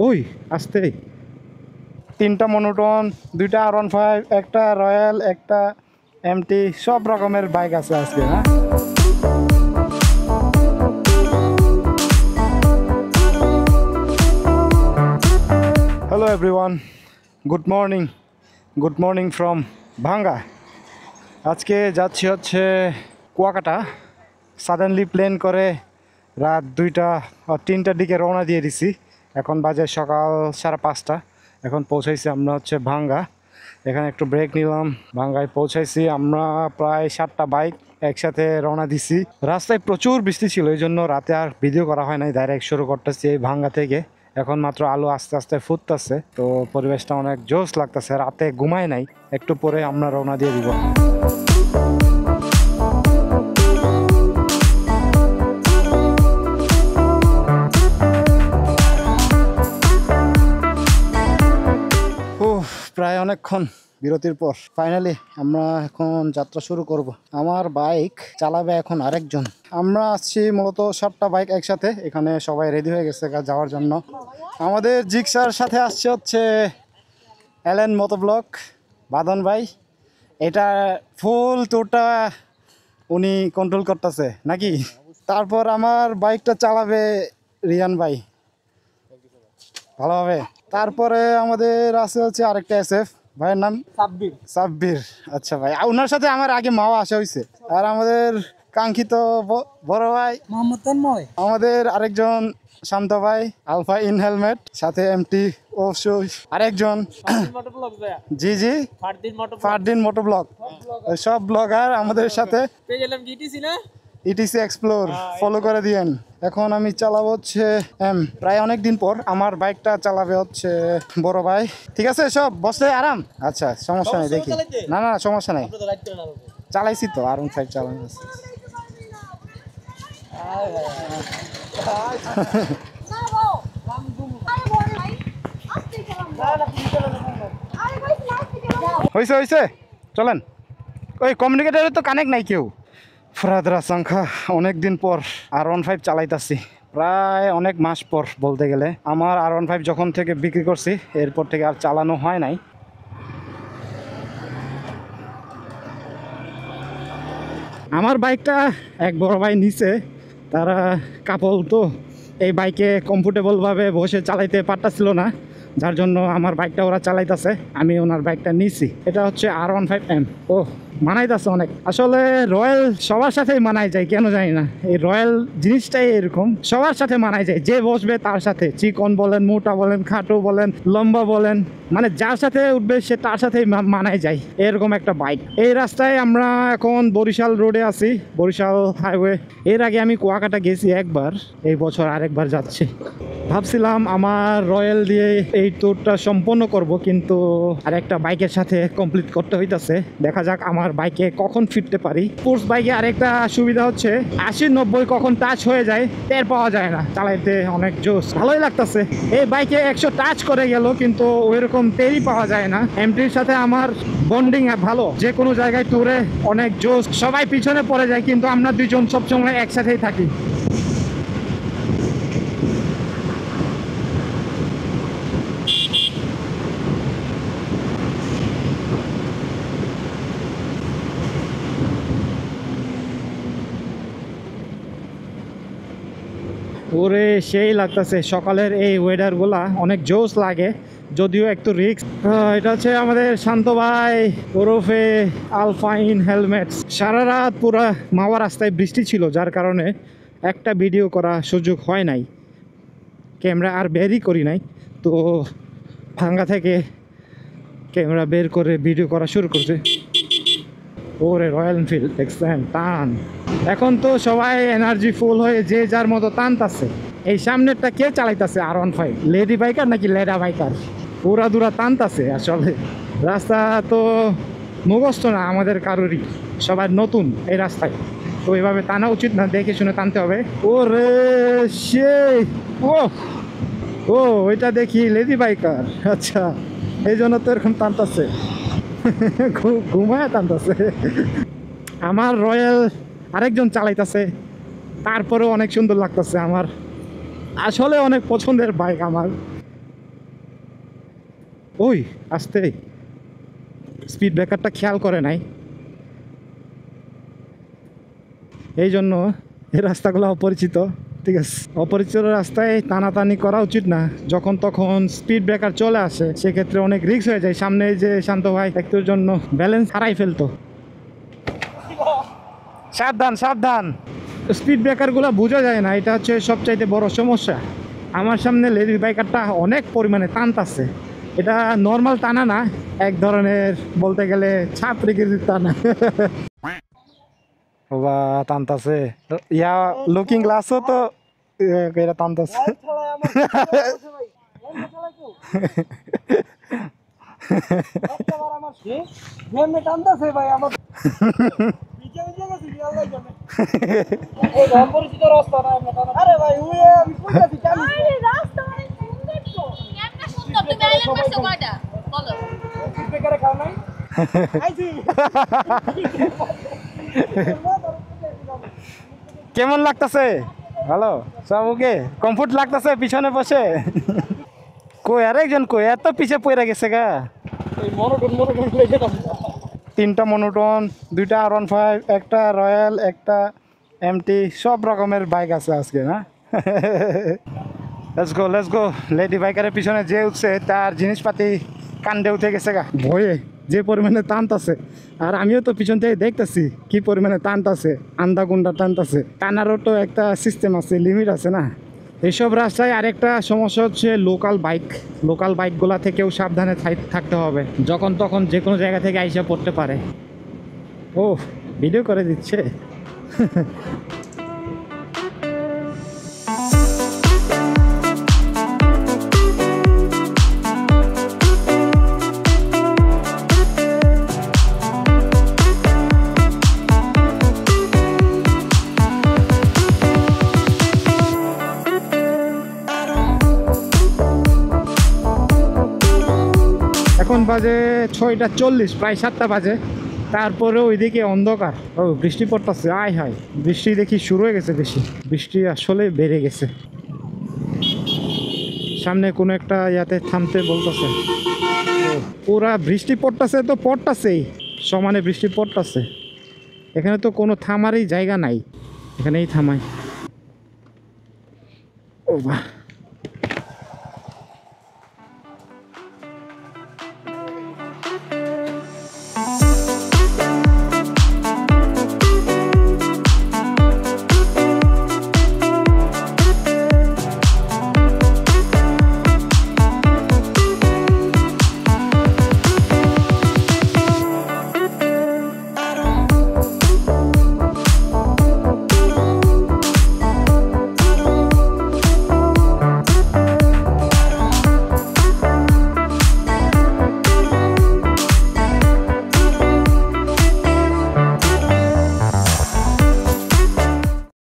ওই আসতে তিনটা মনোটন, দুইটা R15, একটা রয়্যাল, একটা এমটি, সব রকমের বাইক আছে আজকে। হ্যাঁ, hello everyone, good morning from ভাঙ্গা। আজকে যাচ্ছি হচ্ছে কুয়াকাটা। সাডেনলি প্লেন করে রাত 2টা-3টার দিকে রওনা দিয়ে দিছি। এখন বাজে সকাল 5:30। এখন পৌঁছাইছি আমরা হচ্ছে ভাঙ্গা। এখানে একটু ব্রেক নিলাম, ভাঙ্গায় পৌঁছাইছি আমরা। প্রায় 7টা বাইক একসাথে রওনা দিছি। রাস্তায় প্রচুর বৃষ্টি ছিল, এই জন্য রাতে আর ভিডিও করা হয় নাই। ডাইরেক্ট শুরু করতেছি এই ভাঙ্গা থেকে। এখন মাত্র আলো আস্তে আস্তে ফুটতেছে, তো পরিবেশটা অনেক জোশ লাগতেছে। রাতে ঘুমায় নাই, একটু পরে আমরা রওনা দিয়ে দিব। প্রায় অনেকক্ষণ বিরতির পর ফাইনালি আমরা এখন যাত্রা শুরু করব। আমার বাইক চালাবে এখন আরেকজন। আমরা আসছি মূলত 7টা বাইক একসাথে। এখানে সবাই রেডি হয়ে গেছে যাওয়ার জন্য। আমাদের জিক্সার সাথে আসছে হচ্ছে এলএন মোটোব্লগ বাদন ভাই। এটা ফুল টুরটা উনি কন্ট্রোল করতেছে নাকি। তারপর আমার বাইকটা চালাবে রিয়ান ভাই ভালোভাবে। তারপরে আমাদের আছে হচ্ছে আরেকটা এসএফ ভাইয়ের নাম সাব্বির। আচ্ছা ভাই, ওনার সাথে আমার আগে মাও আসা হয়েছে। আর আমাদের কাঙ্ক্ষিত বড় ভাই মোহাম্মদ তন্ময়, আমাদের আরেকজন শান্ত ভাই আলফা ইন হেলমেট, সাথে এমটি ও আরেকজন জি ফারদিন মোটোব্লগ। সব ব্লগার আমাদের সাথে। ইটিসি এক্সপ্লোর ফলো করে দিয়েন। এখন আমি চালাবো হচ্ছে প্রায় অনেক দিন পর আমার বাইকটা চালাবে হচ্ছে বড় ভাই। ঠিক আছে, সব বসে আরাম। আচ্ছা, সমস্যা নেই, দেখি। না সমস্যা নেই, চালাইছি তো R15 চালানো আছে। হয়েছে চলেন। ওই কমিউনিকেটারে তো কানেক্ট নাই কেউ। ফরাদরা সংখ্যা অনেক দিন পর R15 চালাইতাছি, প্রায় অনেক মাস পর বলতে গেলে। আমার R15 যখন থেকে বিক্রি করছি এরপর থেকে আর চালানো হয় নাই। আমার বাইকটা এক বড় ভাই নিচে, তারা কাপল তো এই বাইকে কমফোর্টেবলভাবে বসে চালাইতে পারতাছিল না, যার জন্য আমার বাইকটা ওরা চালাইতেছে। আমি ওনার বাইকটা নিছি। এটা হচ্ছে R15M। ও মানাইতেছে অনেক। আসলে রয়্যাল সবার সাথেই মানায় যায়, কেন জানি না। এই রয়্যাল জিনিসটাই এরকম, সবার সাথে মানায় যায়। যে বসবে তার সাথে, চিকন বলেন, মোটা বলেন, খাটো বলেন, লম্বা বলেন, মানে যার সাথে উঠবে সে তার সাথেই মানায় যায়, এরকম একটা বাইক। এই রাস্তায় আমরা এখন বরিশাল রোডে আছি, বরিশাল হাইওয়ে। এর আগে আমি কুয়াকাটা গেছি একবার, এই বছর আরেকবার যাচ্ছি। ভাবছিলাম আমার রয়্যাল দিয়ে এই ট্যুরটা সম্পন্ন করব, কিন্তু আরেকটা বাইকের সাথে কমপ্লিট করতে হইতাছে। দেখা যাক আমার বাইকে কখন ফিরতে পারি। স্পোর্টস বাইকে আরেকটা সুবিধা হচ্ছে 80-90 কখন টাচ হয়ে যায় টের পাওয়া যায় না। চালাইতে অনেক জোশ, ভালোই লাগতেছে। এই বাইকে 100 টাচ করে গেল, কিন্তু ওইরকম টেরই পাওয়া যায় না। এমটির সাথে আমার বন্ডিং ভালো, যে কোনো জায়গায় ট্যুরে অনেক জোশ। সবাই পিছনে পড়ে যায়, কিন্তু আমরা দুজন সবসময় একসাথেই থাকি। ওরে সেই লাগতেছে, সকালের এই ওয়েদারগুলা অনেক জোশ লাগে, যদিও একটু রিস্ক। এটা হচ্ছে আমাদের শান্ত ভাই ওরফে আলফা ইন হেলমেট। সারা রাত পুরা মাওয়া রাস্তায় বৃষ্টি ছিল, যার কারণে একটা ভিডিও করা সুযোগ হয় নাই, ক্যামেরা আর বেরই করি নাই। তো ভাঙ্গা থেকে ক্যামেরা বের করে ভিডিও করা শুরু করছে। ওরে রয়্যাল এনফিল্ড দেখছেন টান। এখন তো সবাই এনার্জি ফুল হয়ে যে যার মতো টানতাছে। এই সামনেরটা কে চালাইতাছে R15? লেডি বাইকার নাকি লেডা বাইকার? পুরা দূরা টানতাছে। আসলে রাস্তা তো মুখস্থ না আমাদের কারোরই, সবাই নতুন এই রাস্তায়, তো এইভাবে টানা উচিত না, দেখে শুনে টানতে হবে। ওরে সেই ও ওইটা দেখি লেডি বাইকার। আচ্ছা, এই জন্য তো এরকম টানতাছে, ঘুমায় টানতেছে। আমার রয়্যাল আরেকজন চালাইতেছে, তারপরেও অনেক সুন্দর লাগতেছে। আমার আসলে অনেক পছন্দের বাইক আমার। ওই আস্তে, স্পিড ব্রেকারটা খেয়াল করে নাই, এই জন্য এই রাস্তাগুলো অপরিচিত। ঠিক আছে, অপরিচিত রাস্তায় টানাটানি করা উচিত না। যখন তখন স্পিড ব্রেকার চলে আসে সেক্ষেত্রে অনেক রিস্ক হয়ে যায়। সামনে যে শান্ত ভাই একটুর জন্য ব্যালেন্স হারাই ফেলতো। সাবধান সাবধান, স্পিড ব্রেকারগুলো বোঝা যায় না, এটা হচ্ছে সবচাইতে বড় সমস্যা। আমার সামনে লেডিস বাইকারটা অনেক পরিমাণে টানতাছে। এটা নর্মাল টানা না, এক ধরনের বলতে গেলে ছাত্রীর টানা। বাবা টানতাছে, ইয়া লুকিং গ্লাসও তো এটা টানতাছে। কেমন লাগতেছে? ভালো, সব ওকে, কমফোর্ট লাগতেছে পিছনে বসে? কই আরেকজন কই, এত পিছে পড়ে গেছে গা। তিনটা মনোটন, দুইটা R15, একটা রয়্যাল, একটা এমটি, সব রকমের বাইক আছে আজকে না। Let's go let's go. Lady বাইকারের পিছনে যে উঠছে তার জিনিসপাতি কান্দে উঠে গেছে গা ভয়ে, যে পরিমাণে টানতাছে। আর আমিও তো পিছন থেকে দেখতেছি কি পরিমাণে টানতাছে, আন্দা গুন্ডা টানতাছে। টানারও তো একটা সিস্টেম আছে, লিমিট আছে না। এইসব রাস্তায় আরেকটা সমস্যা হচ্ছে লোকাল বাইকগুলা থেকেও সাবধানে থাকতে হবে। যখন তখন যে কোনো জায়গা থেকে আইসা পড়তে পারে। ও ভিডিও করে দিচ্ছে। এখন বাজে 6:40, প্রায় 7টা বাজে। তারপরে ওইদিকে অন্ধকার। ও বৃষ্টি পড়তেছে, আয় হায়, বৃষ্টি দেখি শুরু হয়ে গেছে। বৃষ্টি আসলে বেড়ে গেছে। সামনে কোনো একটা ইয়াতে থামতে বলতেছে। পুরা বৃষ্টি পড়তেছে, তো পড়তেছেই, সমানে বৃষ্টি পড়তেছে। এখানে তো কোনো থামারই জায়গা নাই, এখানেই থামাই। ও বাহ।